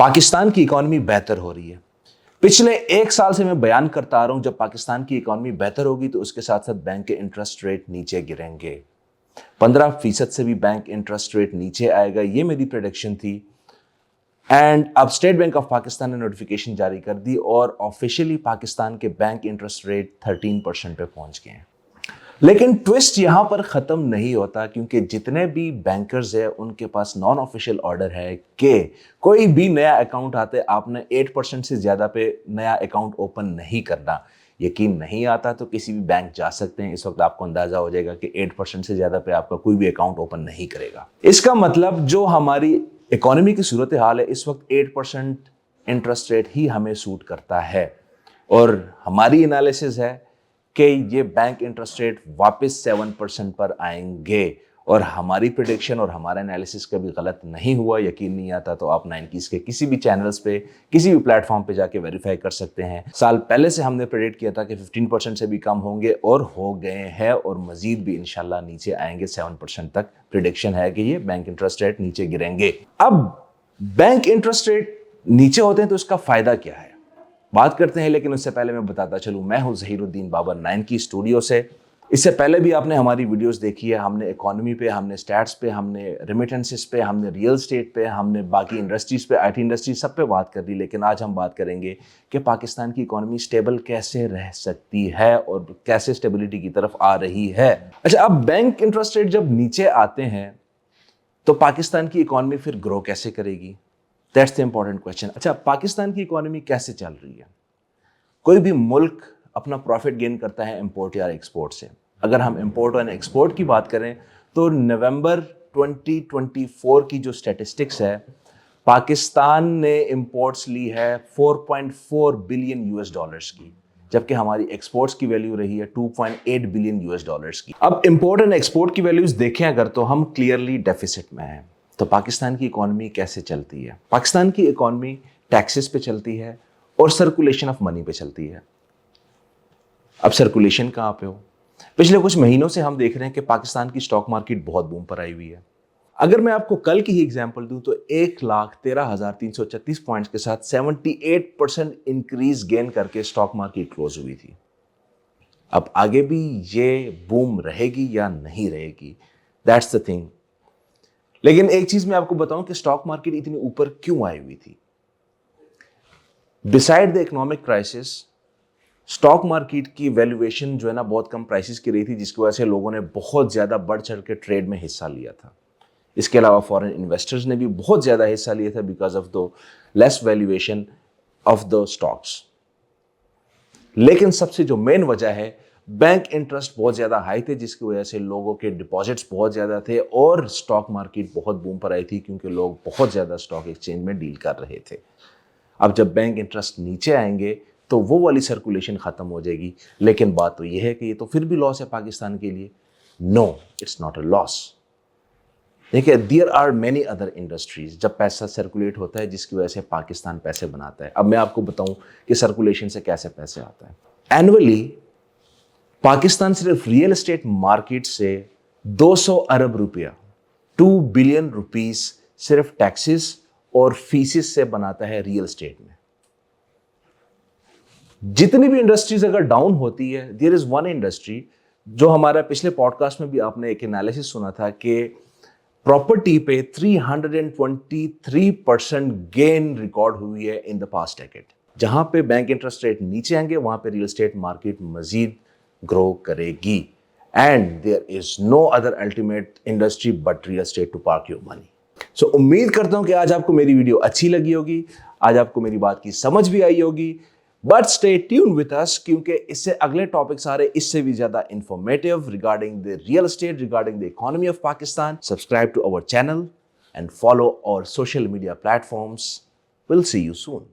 पाकिस्तान की इकॉनमी बेहतर हो रही है। पिछले एक साल से मैं बयान करता आ रहा हूं, जब पाकिस्तान की इकॉनमी बेहतर होगी तो उसके साथ साथ बैंक के इंटरेस्ट रेट नीचे गिरेंगे। 15% से भी बैंक इंटरेस्ट रेट नीचे आएगा, ये मेरी प्रेडिक्शन थी। एंड अब स्टेट बैंक ऑफ पाकिस्तान ने नोटिफिकेशन जारी कर दी और ऑफिशियली पाकिस्तान के बैंक इंटरेस्ट रेट 13% पे पहुंच गए हैं। लेकिन ट्विस्ट यहां पर खत्म नहीं होता, क्योंकि जितने भी बैंकर्स हैं उनके पास नॉन ऑफिशियल ऑर्डर है कि कोई भी नया अकाउंट आते आपने 8% से ज्यादा पे नया अकाउंट ओपन नहीं करना। यकीन नहीं आता तो किसी भी बैंक जा सकते हैं, इस वक्त आपको अंदाजा हो जाएगा कि 8% से ज्यादा पे आपका कोई भी अकाउंट ओपन नहीं करेगा। इसका मतलब जो हमारी इकोनॉमी की सूरत हाल है इस वक्त 8% इंटरेस्ट रेट ही हमें सूट करता है। और हमारी एनालिसिस है कि ये बैंक इंटरेस्ट रेट वापस 7% पर आएंगे। और हमारी प्रेडिक्शन और हमारा एनालिसिस कभी गलत नहीं हुआ। यकीन नहीं आता तो आप 90s के किसी भी चैनल्स पे, किसी भी प्लेटफॉर्म पे जाके वेरीफाई कर सकते हैं। साल पहले से हमने प्रेडिक्ट किया था कि 15% से भी कम होंगे और हो गए हैं, और मजीद भी इंशाल्लाह नीचे आएंगे। 7% तक प्रेडिक्शन है कि ये बैंक इंटरेस्ट रेट नीचे गिरेंगे। अब बैंक इंटरेस्ट रेट नीचे होते हैं तो इसका फायदा क्या है, बात करते हैं। लेकिन उससे पहले मैं बताता चलूं, मैं हूं ज़हीरुद्दीन बाबर 9 की स्टूडियो से। इससे पहले भी आपने हमारी वीडियोस देखी है। हमने इकोनॉमी पे, हमने स्टैट्स पे, हमने रेमिटेंसेस पे, हमने रियल स्टेट पे, हमने बाकी इंडस्ट्रीज पे, आईटी इंडस्ट्री सब पे बात कर दी। लेकिन आज हम बात करेंगे कि पाकिस्तान की इकोनॉमी स्टेबल कैसे रह सकती है और कैसे स्टेबिलिटी की तरफ आ रही है। अच्छा, अब बैंक इंटरेस्ट रेट जब नीचे आते हैं तो पाकिस्तान की इकोनॉमी फिर ग्रो कैसे करेगी? That's the important question. अच्छा, पाकिस्तान की इकोनॉमी कैसे चल रही है? कोई भी मुल्क अपना प्रॉफिट गेन करता है इंपोर्ट या एक्सपोर्ट से। अगर हम इंपोर्ट और एक्सपोर्ट की बात करें तो नवंबर 2024 की जो स्टैटिस्टिक्स है, पाकिस्तान ने इंपोर्ट्स ली है 4.4 बिलियन यूएस डॉलर्स की, जबकि हमारी एक्सपोर्ट्स की वैल्यू रही है 2.8 बिलियन यूएस डॉलर्स की। अब इंपोर्ट एंड एक्सपोर्ट की वैल्यूज देखें अगर, तो हम क्लियरली डेफिसिट में हैं। तो पाकिस्तान की इकोनॉमी कैसे चलती है? पाकिस्तान की इकोनॉमी टैक्सेस पे चलती है और सर्कुलेशन ऑफ मनी पे चलती है। अब सर्कुलेशन कहां पे हो? पिछले कुछ महीनों से हम देख रहे हैं कि पाकिस्तान की स्टॉक मार्केट बहुत बूम पर आई हुई है। अगर मैं आपको कल की ही एग्जांपल दूं तो 1,13,336 पॉइंट्स के साथ 78% इंक्रीज गेन करके स्टॉक मार्केट क्लोज हुई थी। अब आगे भी ये बूम रहेगी या नहीं रहेगी, दैट्स द थिंग। लेकिन एक चीज मैं आपको बताऊं कि स्टॉक मार्केट इतनी ऊपर क्यों आई हुई थी। Beside the economic crisis, stock market की वैल्यूएशन जो है ना बहुत कम प्राइसेस की रही थी, जिसकी वजह से लोगों ने बहुत ज्यादा बढ़ चढ़ के ट्रेड में हिस्सा लिया था। इसके अलावा फॉरेन इन्वेस्टर्स ने भी बहुत ज्यादा हिस्सा लिया था because of the less valuation of the stocks. लेकिन सबसे जो मेन वजह है, बैंक इंटरेस्ट बहुत ज्यादा हाई थे, जिसकी वजह से लोगों के डिपॉजिट्स बहुत ज्यादा थे और स्टॉक मार्केट बहुत बूम पर आई थी, क्योंकि लोग बहुत ज्यादा स्टॉक एक्सचेंज में डील कर रहे थे। अब जब बैंक इंटरेस्ट नीचे आएंगे तो वो वाली सर्कुलेशन खत्म हो जाएगी। लेकिन बात तो यह है कि ये तो फिर भी लॉस है पाकिस्तान के लिए। No, it's not a loss. देखिए, there are many other industries जब पैसा सर्कुलेट होता है, जिसकी वजह से पाकिस्तान पैसे बनाता है। अब मैं आपको बताऊं कि सर्कुलेशन से कैसे पैसे आता है। एनुअली पाकिस्तान सिर्फ रियल एस्टेट मार्केट से 200 अरब रुपया, 2 बिलियन रुपीस सिर्फ टैक्सेस और फीसिस से बनाता है रियल एस्टेट में। जितनी भी इंडस्ट्रीज अगर डाउन होती है, देयर इज वन इंडस्ट्री जो हमारा पिछले पॉडकास्ट में भी आपने एक एनालिसिस सुना था कि प्रॉपर्टी पे 323% गेन रिकॉर्ड हुई है इन द पास्ट डेकेड। जहां पे बैंक इंटरेस्ट रेट नीचे आएंगे वहां पे रियल एस्टेट मार्केट मजीद ग्रो करेगी। And there is no other ultimate industry but real estate to park your money. So उम्मीद करता हूं कि आज आपको मेरी वीडियो अच्छी लगी होगी, आज आपको मेरी बात की समझ भी आई होगी। But stay tune with us, क्योंकि इससे अगले टॉपिक्स आ रहे इससे भी ज्यादा informative regarding the real estate, regarding the economy of Pakistan. Subscribe to our channel and follow our social media platforms. Will see you soon.